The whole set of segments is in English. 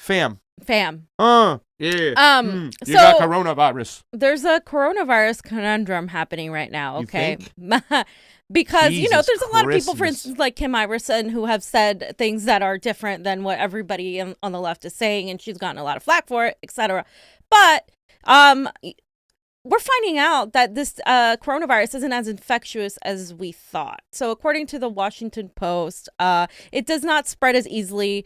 Fam. Yeah. You So got coronavirus. there's a coronavirus conundrum happening right now. Okay. Because, Jesus there's a lot of people, for Christmas. instance, like Kim Iverson, who have said things that are different than what everybody on the left is saying, and she's gotten a lot of flack for it, etc. But we're finding out that this coronavirus isn't as infectious as we thought. So according to the Washington Post, it does not spread as easily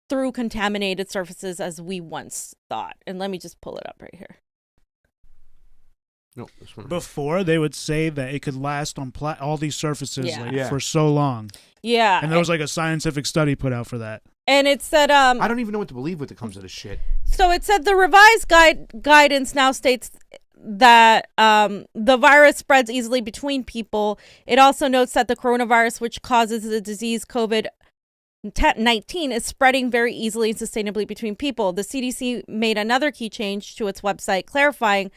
through contaminated surfaces as we once thought. And let me just pull it up right here. No, this one. Before, they would say that it could last on all these surfaces Yeah. for so long. Yeah. And there was like a scientific study put out for that. And it said... I don't even know what to believe when it comes to this shit. So it said the revised guidance now states that the virus spreads easily between people. It also notes that the coronavirus, which causes the disease COVID-19, is spreading very easily and sustainably between people. The CDC made another key change to its website, clarifying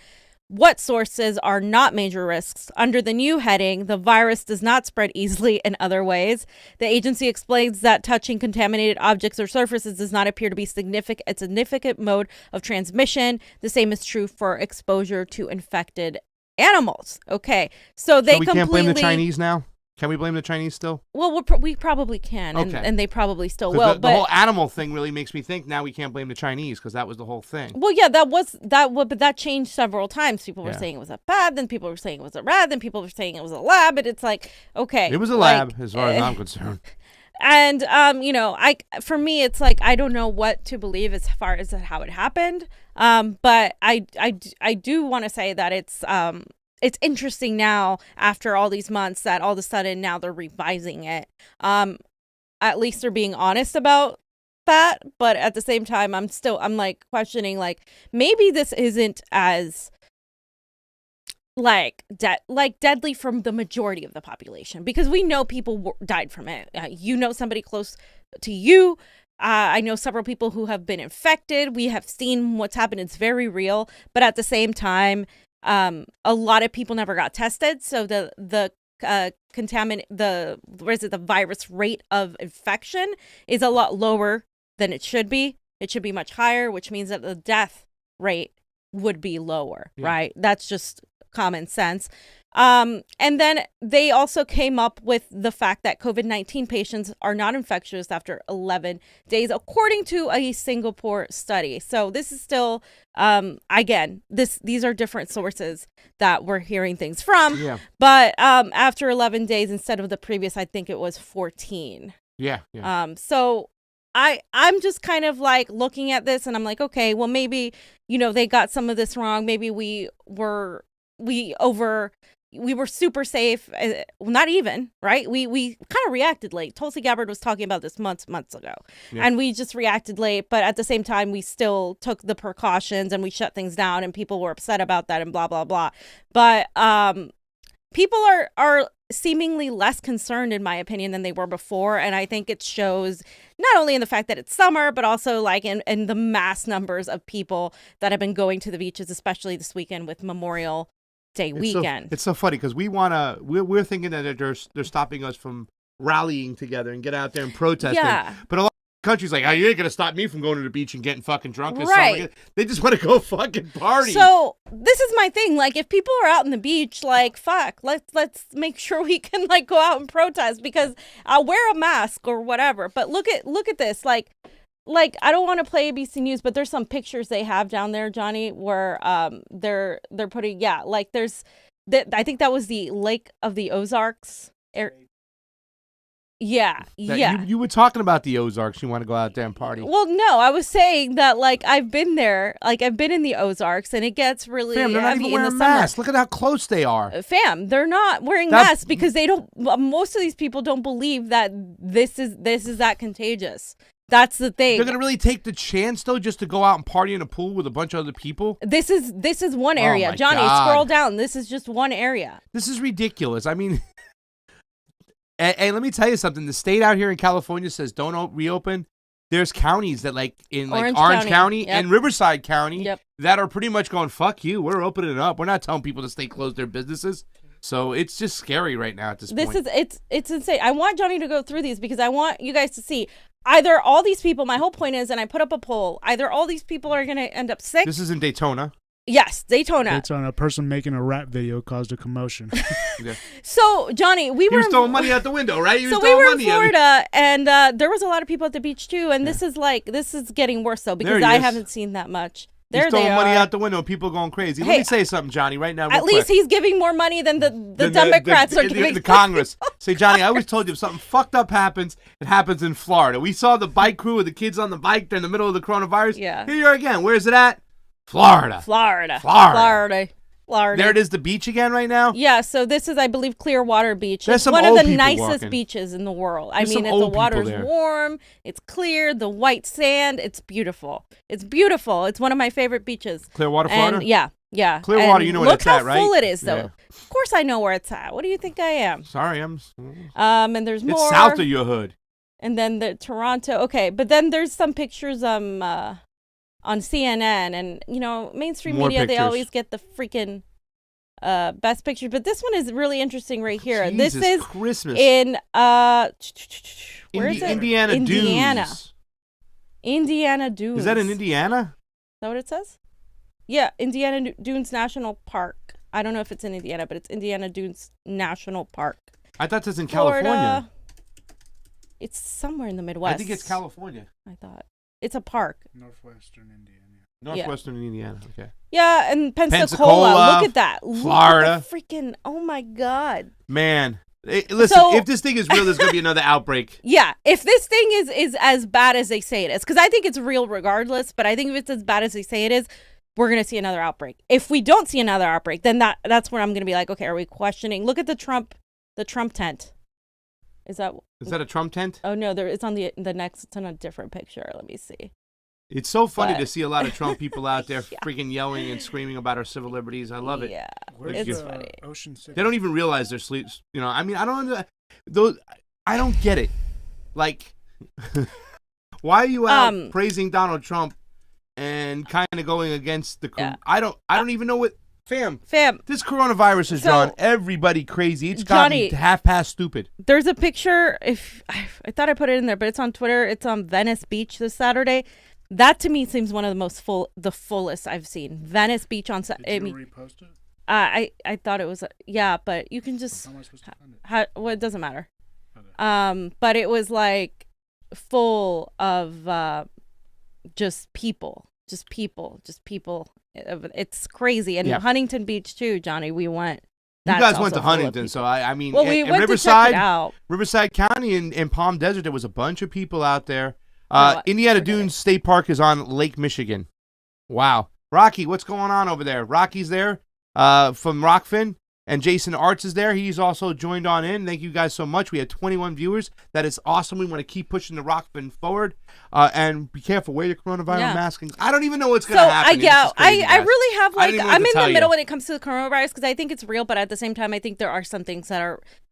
what sources are not major risks. Under the new heading, the virus does not spread easily in other ways. The agency explains that touching contaminated objects or surfaces does not appear to be a significant mode of transmission. The same is true for exposure to infected animals. Okay, so they we can't blame the Chinese now? Can we blame the Chinese still? Well, we probably can, and they probably still will. The but whole animal thing really makes me think now we can't blame the Chinese because that was the whole thing. Well, yeah, but that changed several times. People were saying it was a bad, then people were saying it was a rat, then people were saying it was a lab, and it's like, okay. It was a lab, as far as I'm concerned. And for me, it's like I don't know what to believe as far as how it happened. But I do want to say that it's interesting now after all these months that all of a sudden now they're revising it. At least they're being honest about that. But at the same time, I'm like questioning, like, maybe this isn't as deadly from the majority of the population, because we know people died from it. Somebody close to you. I know several people who have been infected. We have seen what's happened. It's very real. But at the same time, a lot of people never got tested, so the virus rate of infection is a lot lower than it should be. It should be much higher, which means that the death rate would be lower, right? That's just common sense. And then they also came up with the fact that COVID-19 patients are not infectious after 11 days, according to a Singapore study. So this is still, again, these are different sources that we're hearing things from. Yeah. But after 11 days instead of the previous, I think it was 14. Yeah. So I'm just kind of like looking at this and I'm like, okay, well, maybe, they got some of this wrong. Maybe we were super safe. Not even, right? We kind of reacted late. Tulsi Gabbard was talking about this months ago. Yeah. And we just reacted late. But at the same time, we still took the precautions and we shut things down and people were upset about that and blah, blah, blah. But people are seemingly less concerned, in my opinion, than they were before. And I think it shows not only in the fact that it's summer, but also like in the mass numbers of people that have been going to the beaches, especially this weekend with Memorial Day weekend. It's so funny because we're thinking that they're stopping us from rallying together and get out there and protesting. Yeah. But a lot of countries like, oh, you ain't gonna stop me from going to the beach and getting fucking drunk this right. summer. They just want to go fucking party. So this is my thing. Like, if people are out on the beach, like, fuck, let's make sure we can like go out and protest, because I'll wear a mask or whatever. But look at this. Like I don't want to play ABC News, but there's some pictures they have down there, Johnny, where they're putting I think that was the Lake of the Ozarks. Yeah. You were talking about the Ozarks. You want to go out there and party? Well, no, I was saying that like I've been there, like I've been in the Ozarks, and it gets really Fam, they're not heavy even wearing in the summer. masks. Look at how close they are. Fam, they're not wearing masks because they don't. Most of these people don't believe that this is that contagious. That's the thing. They're gonna really take the chance though, just to go out and party in a pool with a bunch of other people. This is one area, Johnny. God. Scroll down. This is just one area. This is ridiculous. I mean. And let me tell you something. The state out here in California says don't reopen. There's counties that like in like Orange County and Riverside County that are pretty much going, fuck you. We're opening it up. We're not telling people to stay closed their businesses. So it's just scary right now at this point. It's insane. I want Jonny to go through these because I want you guys to see either all these people. My whole point is, and I put up a poll. Either all these people are going to end up sick. This is in Daytona. Yes, Daytona. Daytona. A person making a rap video caused a commotion. Yeah. So Jonny, He was throwing money out the window, right? So we were in Florida, and there was a lot of people at the beach too. And this is getting worse though because I haven't seen that much. He's throwing money out the window and people going crazy. Let me say something, Jonny, right now. At least he's giving more money than the Democrats are giving. The Congress. Say, Jonny, I always told you if something fucked up happens, it happens in Florida. We saw the bike crew with the kids on the bike. They're in the middle of the coronavirus. Yeah. Here you are again. Where's it at? Florida. There it is, the beach again right now? Yeah, so this is, I believe, Clearwater Beach. It's one of the nicest beaches in the world. There's the water's warm, it's clear, the white sand, it's beautiful. It's beautiful. It's one of my favorite beaches. Clearwater, Florida? And yeah. Clearwater, you know where it's at, right? Look how full it is, though. Yeah. Of course I know where it's at. What do you think I am? Sorry, I'm... And there's more. It's south of your hood. And then the Toronto. Okay, but then there's some pictures on CNN, and mainstream media, they always get the freaking best picture, but this one is really interesting right here. Jesus, this is Christmas. In where is it? Indiana Dunes. Indiana Dunes. Is that in Indiana? Is that what it says? Yeah, Indiana Dunes National Park. I don't know if it's in Indiana, but it's Indiana Dunes National Park. I thought that's in Florida. California. It's somewhere in the Midwest. I think it's California. I thought. It's a park. Northwestern Indiana. Okay. Yeah, and Pensacola. Look at that. Florida. Look at the freaking, oh my God. Man. Listen, if this thing is real, there's going to be another outbreak. Yeah, if this thing is as bad as they say it is, because I think it's real regardless, but I think if it's as bad as they say it is, we're going to see another outbreak. If we don't see another outbreak, then that's when I'm going to be like, okay, are we questioning? Look at the Trump tent. Is that a Trump tent? Oh no, it's on the next. It's on a different picture. Let me see. It's so funny to see a lot of Trump people out there freaking yelling and screaming about our civil liberties. I love it. Yeah, it's funny. Ocean City. They don't even realize they're sleep. I mean, I don't get it. Like, why are you out praising Donald Trump and kind of going against the? Yeah. I don't even know what. Fam, this coronavirus has drawn everybody crazy. It's got me half past stupid. There's a picture. If I thought I put it in there, but it's on Twitter. It's on Venice Beach this Saturday. That to me seems one of the fullest I've seen. Venice Beach on Saturday. Did you repost it? I thought it was but you can just. How am I supposed to find it? Well, it doesn't matter. Okay. But it was like full of just people. It's crazy. And Huntington Beach too, Jonny. We went. You guys went to Huntington, so I mean, we went Riverside, to check it out. Riverside County and Palm Desert, there was a bunch of people out there. Indiana Dunes State Park is on Lake Michigan. Wow. Rocky, what's going on over there? Rocky's there from ROKFIN, and Jason Arts is there. He's also joined on in. Thank you guys so much. We had 21 viewers. That is awesome. We want to keep pushing the ROKFIN forward. And be careful. Wear your coronavirus masking. I don't even know what's going to happen. I really have I'm in the middle when it comes to the coronavirus because I think it's real, but at the same time, I think there are some things that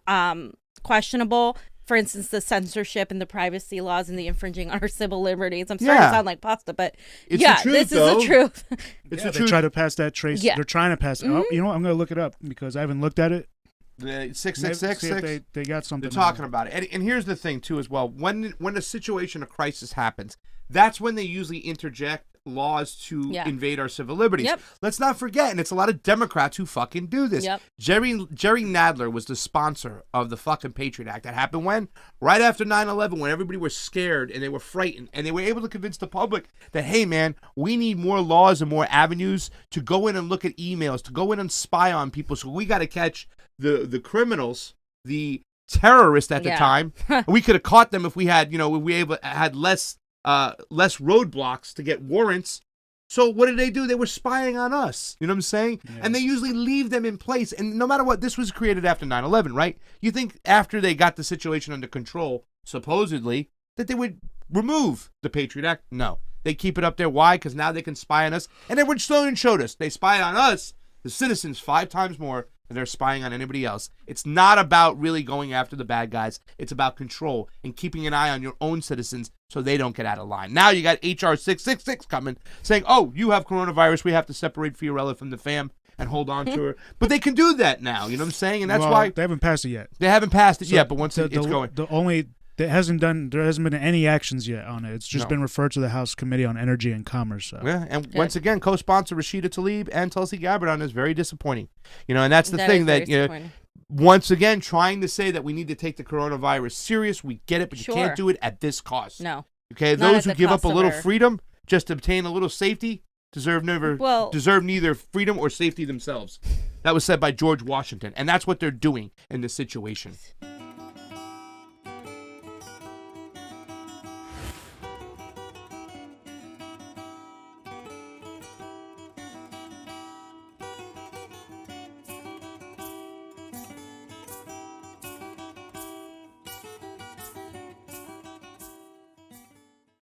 are questionable. For instance, the censorship and the privacy laws and the infringing on our civil liberties. I'm starting to sound like pasta, but it's the truth, this is the truth. It's the truth. They try to pass that trace. Yeah. They're trying to pass it. Oh, you know what? I'm going to look it up because I haven't looked at it. The 666. They got something. They're talking about it. And here's the thing, too, as well. When a situation, a crisis happens, that's when they usually interject laws to invade our civil liberties. Yep. Let's not forget, and it's a lot of Democrats who fucking do this. Yep. Jerry Nadler was the sponsor of the fucking Patriot Act. That happened when? Right after 9/11, when everybody was scared and they were frightened, and they were able to convince the public that, hey, man, we need more laws and more avenues to go in and look at emails, to go in and spy on people. So we got to catch the criminals, the terrorists at the time. We could have caught them if we had, had less roadblocks to get warrants. So what did they do? They were spying on us. You know what I'm saying? Yeah. And they usually leave them in place. And no matter what, this was created after 9/11, right? You think after they got the situation under control, supposedly, that they would remove the Patriot Act? No. They keep it up there. Why? Because now they can spy on us. And Edward Snowden showed us. They spy on us, the citizens, 5 times more than they're spying on anybody else. It's not about really going after the bad guys. It's about control and keeping an eye on your own citizens so they don't get out of line. Now you got HR 666 coming saying, oh, you have coronavirus. We have to separate Fiorella from the fam. and hold on to her. But they can do that now. You know what I'm saying? And that's why they haven't passed it yet. They haven't passed it yet. But once it's going, there hasn't been any actions yet on it. It's just been referred to the House Committee on Energy and Commerce. So. Yeah, and once again, co-sponsor Rashida Tlaib and Tulsi Gabbard on this, very disappointing. You know, and that's the thing that once again, trying to say that we need to take the coronavirus serious. We get it, but you can't do it at this cost. No. Okay, those who give up a little freedom just to obtain a little safety deserve neither freedom or safety themselves. That was said by George Washington, and that's what they're doing in this situation.